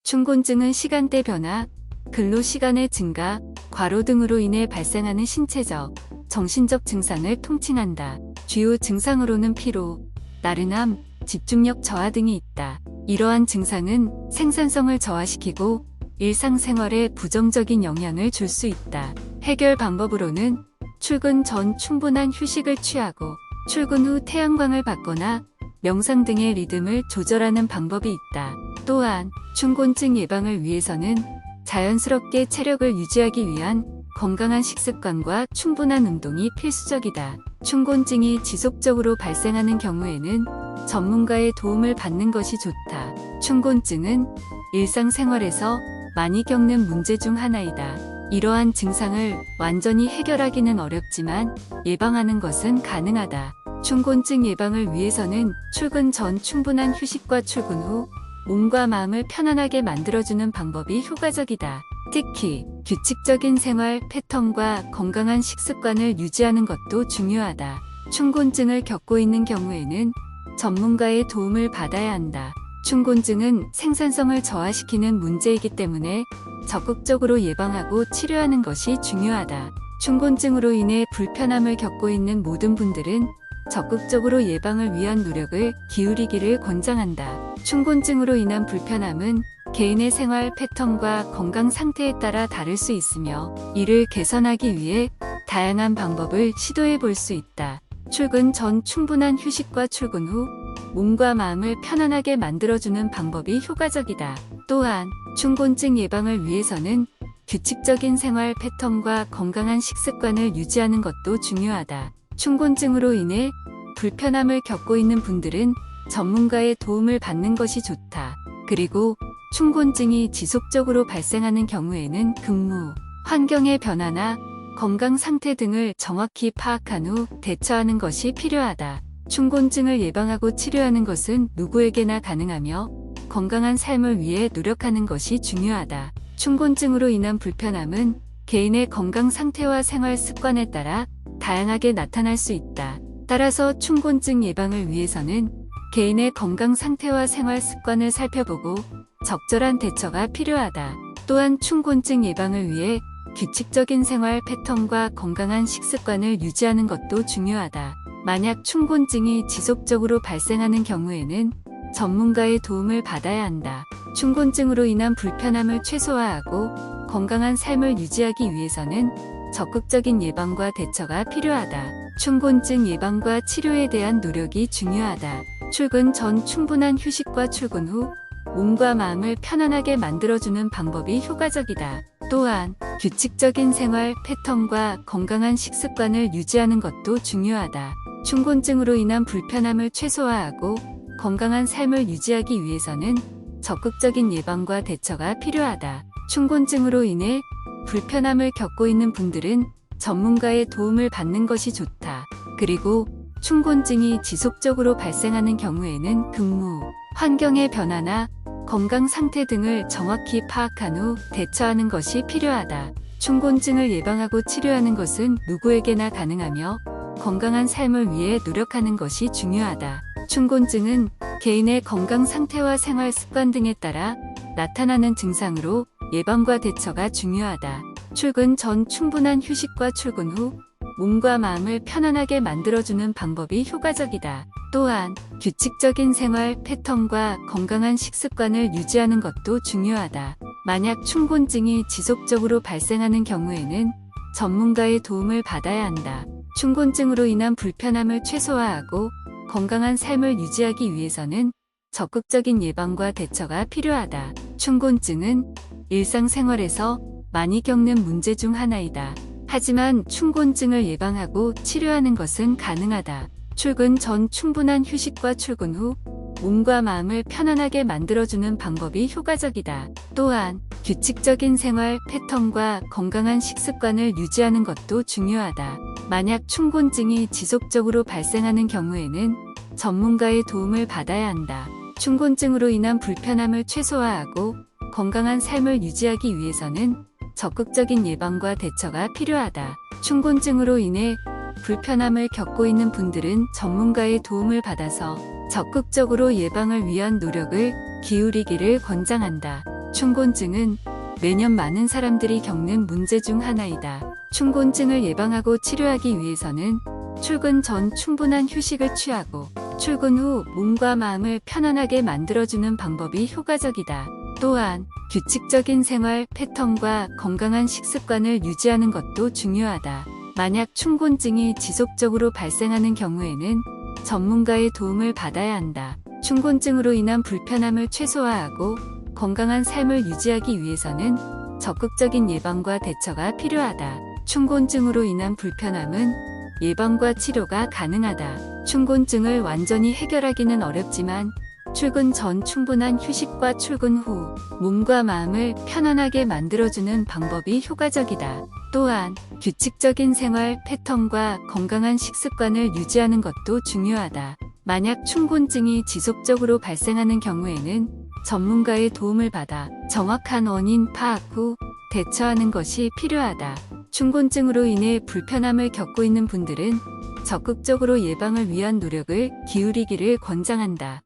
춘곤증은 시간대 변화, 근로시간의 증가, 과로 등으로 인해 발생하는 신체적, 정신적 증상을 통칭한다. 주요 증상으로는 피로, 나른함, 집중력 저하 등이 있다. 이러한 증상은 생산성을 저하시키고 일상생활에 부정적인 영향을 줄 수 있다. 해결 방법으로는 출근 전 충분한 휴식을 취하고 출근 후 태양광을 받거나 명상 등의 리듬을 조절하는 방법이 있다. 또한 춘곤증 예방을 위해서는 자연스럽게 체력을 유지하기 위한 건강한 식습관과 충분한 운동이 필수적이다. 춘곤증이 지속적으로 발생하는 경우에는 전문가의 도움을 받는 것이 좋다. 춘곤증은 일상생활에서 많이 겪는 문제 중 하나이다. 이러한 증상을 완전히 해결하기는 어렵지만 예방하는 것은 가능하다. 춘곤증 예방을 위해서는 출근 전 충분한 휴식과 출근 후 몸과 마음을 편안하게 만들어주는 방법이 효과적이다. 특히 규칙적인 생활 패턴과 건강한 식습관을 유지하는 것도 중요하다. 춘곤증을 겪고 있는 경우에는 전문가의 도움을 받아야 한다. 춘곤증은 생산성을 저하시키는 문제이기 때문에 적극적으로 예방하고 치료하는 것이 중요하다. 춘곤증으로 인해 불편함을 겪고 있는 모든 분들은 적극적으로 예방을 위한 노력을 기울이기를 권장한다. 춘곤증으로 인한 불편함은 개인의 생활 패턴과 건강 상태에 따라 다를 수 있으며 이를 개선하기 위해 다양한 방법을 시도해 볼 수 있다. 출근 전 충분한 휴식과 출근 후 몸과 마음을 편안하게 만들어주는 방법이 효과적이다. 또한 춘곤증 예방을 위해서는 규칙적인 생활 패턴과 건강한 식습관을 유지하는 것도 중요하다. 춘곤증으로 인해 불편함을 겪고 있는 분들은 전문가의 도움을 받는 것이 좋다. 그리고 춘곤증이 지속적으로 발생하는 경우에는 근무, 환경의 변화나 건강 상태 등을 정확히 파악한 후 대처하는 것이 필요하다. 춘곤증을 예방하고 치료하는 것은 누구에게나 가능하며 건강한 삶을 위해 노력하는 것이 중요하다. 춘곤증으로 인한 불편함은 개인의 건강 상태와 생활 습관에 따라 다양하게 나타날 수 있다. 따라서 춘곤증 예방을 위해서는 개인의 건강 상태와 생활 습관을 살펴보고 적절한 대처가 필요하다. 또한 춘곤증 예방을 위해 규칙적인 생활 패턴과 건강한 식습관을 유지하는 것도 중요하다. 만약 춘곤증이 지속적으로 발생하는 경우에는 전문가의 도움을 받아야 한다. 춘곤증으로 인한 불편함을 최소화하고 건강한 삶을 유지하기 위해서는 적극적인 예방과 대처가 필요하다. 춘곤증 예방과 치료에 대한 노력이 중요하다. 출근 전 충분한 휴식과 출근 후 몸과 마음을 편안하게 만들어주는 방법이 효과적이다. 또한 규칙적인 생활 패턴과 건강한 식습관을 유지하는 것도 중요하다. 춘곤증으로 인한 불편함을 최소화하고 건강한 삶을 유지하기 위해서는 적극적인 예방과 대처가 필요하다. 춘곤증으로 인해 불편함을 겪고 있는 분들은 전문가의 도움을 받는 것이 좋다. 그리고 춘곤증이 지속적으로 발생하는 경우에는 근무, 환경의 변화나 건강 상태 등을 정확히 파악한 후 대처하는 것이 필요하다. 춘곤증을 예방하고 치료하는 것은 누구에게나 가능하며 건강한 삶을 위해 노력하는 것이 중요하다. 춘곤증은 개인의 건강 상태와 생활 습관 등에 따라 나타나는 증상으로 예방과 대처가 중요하다. 출근 전 충분한 휴식과 출근 후 몸과 마음을 편안하게 만들어주는 방법이 효과적이다. 또한 규칙적인 생활 패턴과 건강한 식습관을 유지하는 것도 중요하다. 만약 춘곤증이 지속적으로 발생하는 경우에는 전문가의 도움을 받아야 한다. 춘곤증으로 인한 불편함을 최소화하고 건강한 삶을 유지하기 위해서는 적극적인 예방과 대처가 필요하다. 춘곤증은 일상생활에서 많이 겪는 문제 중 하나이다. 하지만 춘곤증을 예방하고 치료하는 것은 가능하다. 출근 전 충분한 휴식과 출근 후 몸과 마음을 편안하게 만들어주는 방법이 효과적이다. 또한 규칙적인 생활 패턴과 건강한 식습관을 유지하는 것도 중요하다. 만약 춘곤증이 지속적으로 발생하는 경우에는 전문가의 도움을 받아야 한다. 춘곤증으로 인한 불편함을 최소화하고 건강한 삶을 유지하기 위해서는 적극적인 예방과 대처가 필요하다. 춘곤증으로 인해 불편함을 겪고 있는 분들은 전문가의 도움을 받아서 적극적으로 예방을 위한 노력을 기울이기를 권장한다. 춘곤증은 매년 많은 사람들이 겪는 문제 중 하나이다. 춘곤증을 예방하고 치료하기 위해서는 출근 전 충분한 휴식을 취하고 출근 후 몸과 마음을 편안하게 만들어주는 방법이 효과적이다. 또한 규칙적인 생활 패턴과 건강한 식습관을 유지하는 것도 중요하다. 만약 춘곤증이 지속적으로 발생하는 경우에는 전문가의 도움을 받아야 한다. 춘곤증으로 인한 불편함을 최소화하고 건강한 삶을 유지하기 위해서는 적극적인 예방과 대처가 필요하다. 춘곤증으로 인한 불편함은 예방과 치료가 가능하다. 춘곤증을 완전히 해결하기는 어렵지만 출근 전 충분한 휴식과 출근 후 몸과 마음을 편안하게 만들어주는 방법이 효과적이다. 또한 규칙적인 생활 패턴과 건강한 식습관을 유지하는 것도 중요하다. 만약 춘곤증이 지속적으로 발생하는 경우에는 전문가의 도움을 받아 정확한 원인 파악 후 대처하는 것이 필요하다. 춘곤증으로 인해 불편함을 겪고 있는 분들은 적극적으로 예방을 위한 노력을 기울이기를 권장한다.